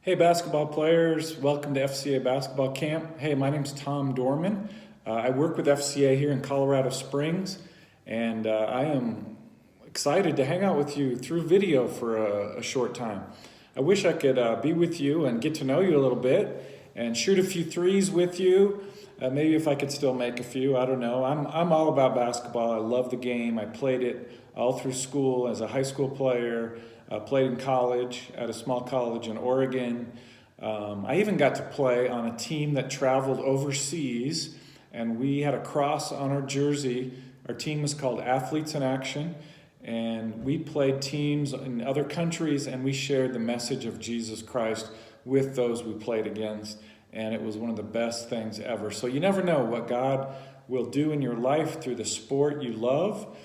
Hey, basketball players, welcome to FCA Basketball Camp. Hey, my name's Tom Dorman. I work with FCA here in Colorado Springs, and I am excited to hang out with you through video for a short time. I wish I could be with you and get to know you a little bit and shoot a few threes with you. Maybe if I could still make a few, I don't know. I'm all about basketball. I love the game. I played it all through school as a high school player. Played in college at a small college in Oregon. I even got to play on a team that traveled overseas, and we had a cross on our jersey. Our team was called Athletes in Action, and we played teams in other countries, and we shared the message of Jesus Christ with those we played against, and it was one of the best things ever. So you never know what God will do in your life through the sport you love.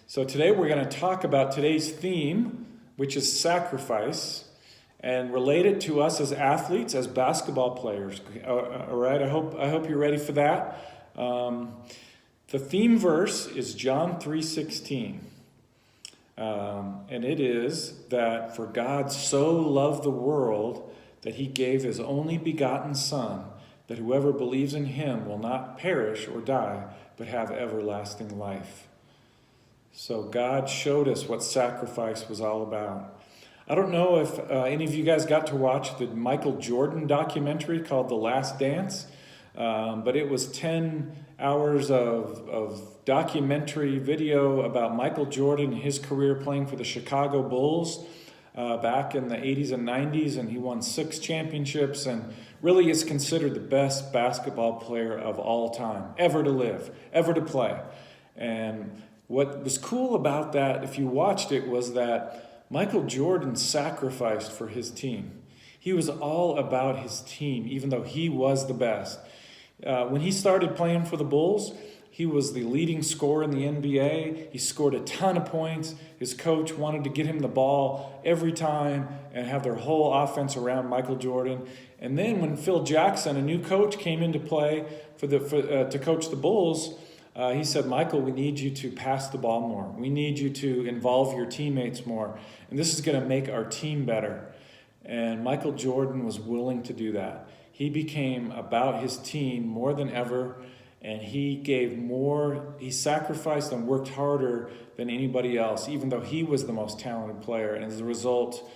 So today we're going to talk about today's theme, which is sacrifice, and relate it to us as athletes, as basketball players. All right, I hope you're ready for that. The theme verse is John 3:16, and it is that for God so loved the world that he gave his only begotten Son, that whoever believes in him will not perish or die, but have everlasting life. So God showed us what sacrifice was all about. I don't know if any of you guys got to watch the Michael Jordan documentary called The Last Dance, but it was 10 hours of documentary video about Michael Jordan and his career playing for the Chicago Bulls back in the 80s and 90s, and he won 6 championships and really is considered the best basketball player of all time, ever to live, ever to play. And what was cool about that, if you watched it, was that Michael Jordan sacrificed for his team. He was all about his team, even though he was the best. When he started playing for the Bulls, he was the leading scorer in the NBA. He scored a ton of points. His coach wanted to get him the ball every time and have their whole offense around Michael Jordan. And then when Phil Jackson, a new coach, came into play to coach the Bulls, he said, Michael, we need you to pass the ball more. We need you to involve your teammates more. And this is going to make our team better. And Michael Jordan was willing to do that. He became about his team more than ever. And he gave more, he sacrificed and worked harder than anybody else, even though he was the most talented player. And as a result,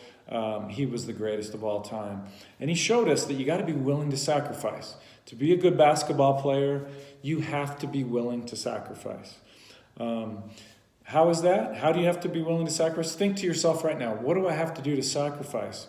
he was the greatest of all time. And he showed us that you got to be willing to sacrifice. To be a good basketball player, you have to be willing to sacrifice. How is that? How do you have to be willing to sacrifice? Think to yourself right now, what do I have to do to sacrifice?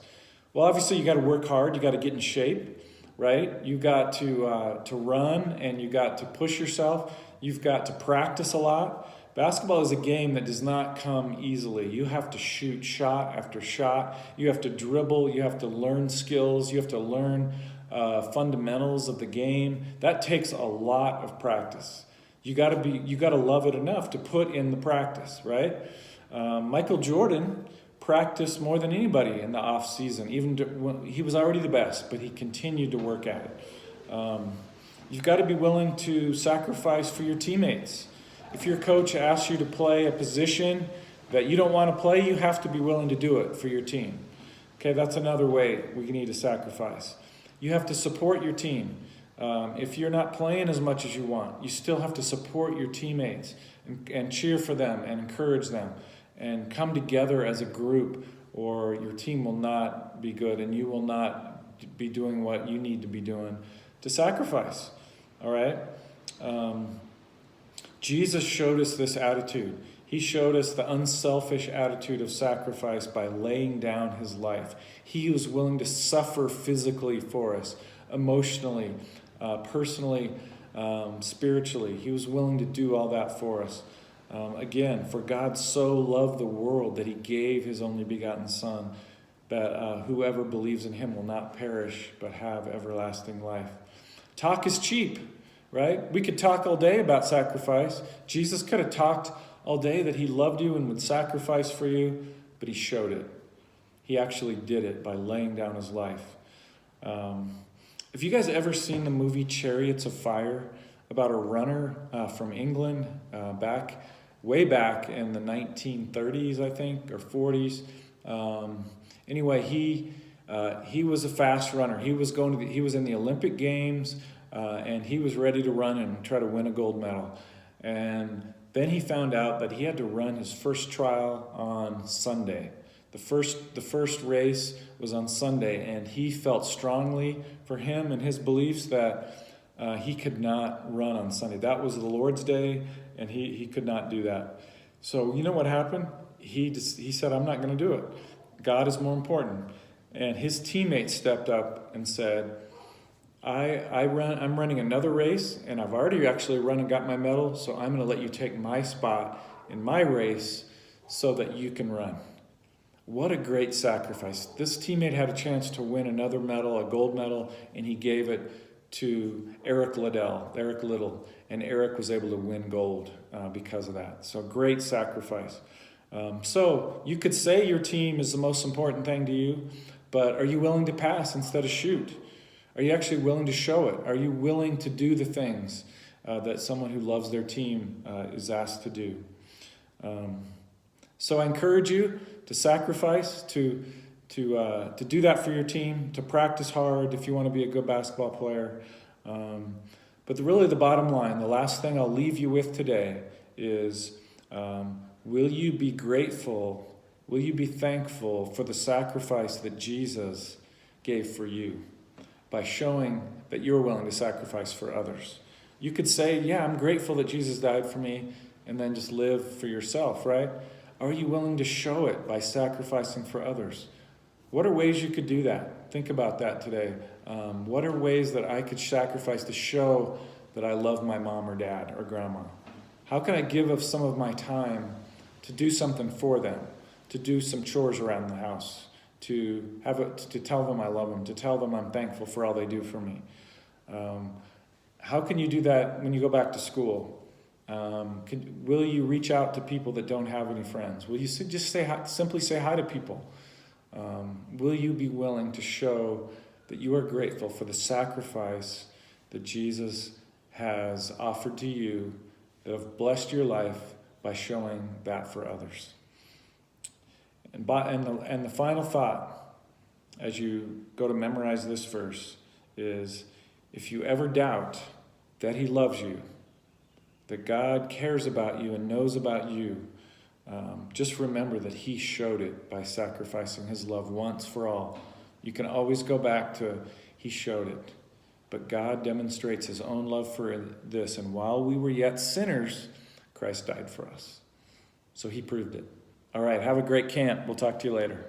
Well, obviously you got to work hard. You got to get in shape, right? You got to run, and you got to push yourself. You've got to practice a lot. Basketball is a game that does not come easily. You have to shoot shot after shot. You have to dribble. You have to learn skills. You have to learn fundamentals of the game. That takes a lot of practice. You got to love it enough to put in the practice, right? Michael Jordan practiced more than anybody in the off season. Even when he was already the best, but he continued to work at it. You've got to be willing to sacrifice for your teammates. If your coach asks you to play a position that you don't want to play, you have to be willing to do it for your team. Okay, that's another way we need to sacrifice. You have to support your team. If you're not playing as much as you want, you still have to support your teammates and cheer for them and encourage them and come together as a group, or your team will not be good and you will not be doing what you need to be doing to sacrifice. All right? Jesus showed us this attitude. He showed us the unselfish attitude of sacrifice by laying down his life. He was willing to suffer physically for us, emotionally, personally, spiritually. He was willing to do all that for us. Again, for God so loved the world that he gave his only begotten Son, that whoever believes in him will not perish but have everlasting life. Talk is cheap, right? We could talk all day about sacrifice. Jesus could have talked all day that he loved you and would sacrifice for you, but he showed it. He actually did it by laying down his life. Have you guys ever seen the movie Chariots of Fire, about a runner from England way back in the 1930s, I think, or 40s? Anyway, he He was a fast runner. He was he was in the Olympic Games, and he was ready to run and try to win a gold medal. And then he found out that he had to run his first trial on Sunday. The first race was on Sunday, and he felt strongly for him and his beliefs that he could not run on Sunday. That was the Lord's day, and he could not do that. So you know what happened? He said, I'm not going to do it. God is more important. And his teammates stepped up and said, I'm running another race, and I've already actually run and got my medal, so I'm going to let you take my spot in my race so that you can run. What a great sacrifice. This teammate had a chance to win another medal, a gold medal, and he gave it to Eric Little, and Eric was able to win gold because of that. So great sacrifice. So you could say your team is the most important thing to you, but are you willing to pass instead of shoot? Are you actually willing to show it? Are you willing to do the things that someone who loves their team is asked to do? So I encourage you to sacrifice, to do that for your team, to practice hard if you want to be a good basketball player. But really the bottom line, the last thing I'll leave you with today is, will you be grateful, will you be thankful for the sacrifice that Jesus gave for you by showing that you're willing to sacrifice for others? You could say, yeah, I'm grateful that Jesus died for me, and then just live for yourself, right? Are you willing to show it by sacrificing for others? What are ways you could do that? Think about that today. What are ways that I could sacrifice to show that I love my mom or dad or grandma? How can I give of some of my time to do something for them, to do some chores around the house, to tell them I love them, to tell them I'm thankful for all they do for me? How can you do that when you go back to school? Will you reach out to people that don't have any friends? Will you just simply say hi to people? Will you be willing to show that you are grateful for the sacrifice that Jesus has offered to you, that have blessed your life by showing that for others? And the final thought, as you go to memorize this verse, is if you ever doubt that he loves you, that God cares about you and knows about you, just remember that he showed it by sacrificing his love once for all. You can always go back to he showed it. But God demonstrates his own love for this. And while we were yet sinners, Christ died for us. So he proved it. All right, have a great camp. We'll talk to you later.